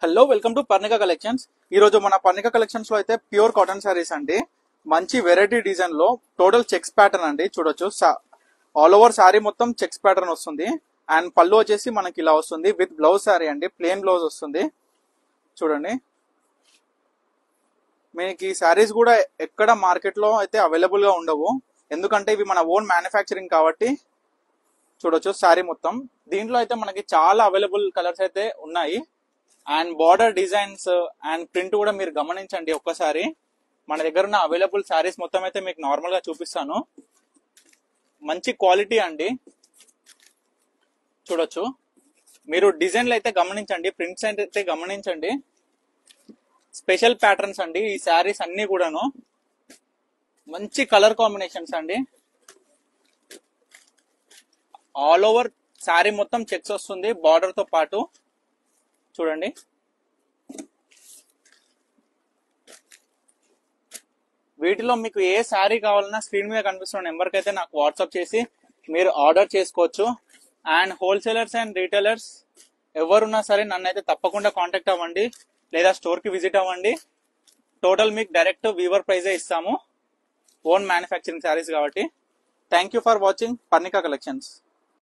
Hello welcome to Parnika collections. ఈ రోజు మన పర్ణిక కలెక్షన్స్ లో అయితే ప్యూర్ కాటన్ సారీస్ అండి. మంచి వెరైటీ డిజైన్ లో టోటల్ చెక్స్ ప్యాటర్న్ అండి. చూడొచ్చు ఆల్ ఓవర్ సారీ మొత్తం చెక్స్ ప్యాటర్న్ వస్తుంది. అండ్ పళ్ళు వచ్చేసి మనకి ఇలా వస్తుంది విత్ బ్లౌజ్ సారీ అండి. ప్లేన్ బ్లౌజ్ వస్తుంది. చూడండి, మీకు ఈ సారీస్ కూడా ఎక్కడ మార్కెట్ లో అయితే అవైలబుల్ గా ఉండవు, ఎందుకంటే ఇవి మన ఓన్ మ్యానుఫ్యాక్చరింగ్ కాబట్టి. చూడొచ్చు సారీ మొత్తం. దీంట్లో అయితే మనకి చాలా అవైలబుల్ కలర్స్ అయితే ఉన్నాయి. And border designs and print కూడా మీరు గమనించండి ఒక్కసారి. మన దగ్గర ఉన్న అవైలబుల్ సారీస్ మొత్తం అయితే మీకు నార్మల్ గా చూపిస్తాను. మంచి క్వాలిటీ అండి. చూడొచ్చు, మీరు డిజైన్లు అయితే గమనించండి, ప్రింట్స్ అయితే గమనించండి. స్పెషల్ ప్యాటర్న్స్ అండి ఈ సారీస్ అన్ని కూడాను. మంచి కలర్ కాంబినేషన్స్ అండి. ఆల్ ఓవర్ సారీ మొత్తం చెక్స్ వస్తుంది బార్డర్ తో పాటు. చూడండి, వీటిలో మీకు ఏ శారీ కావాలన్నా స్క్రీన్ మీద కనిపిస్తున్న నెంబర్కి అయితే నాకు వాట్సాప్ చేసి మీరు ఆర్డర్ చేసుకోవచ్చు. అండ్ హోల్సేలర్స్ అండ్ రీటైలర్స్ ఎవరున్నా సరే నన్ను అయితే తప్పకుండా కాంటాక్ట్ అవ్వండి, లేదా స్టోర్ కి విజిట్ అవ్వండి. టోటల్ మీకు డైరెక్ట్ వీవర్ ప్రైజే ఇస్తాము, ఓన్ మ్యానుఫ్యాక్చరింగ్ శారీస్ కాబట్టి. Thank you for watching Parnika collections.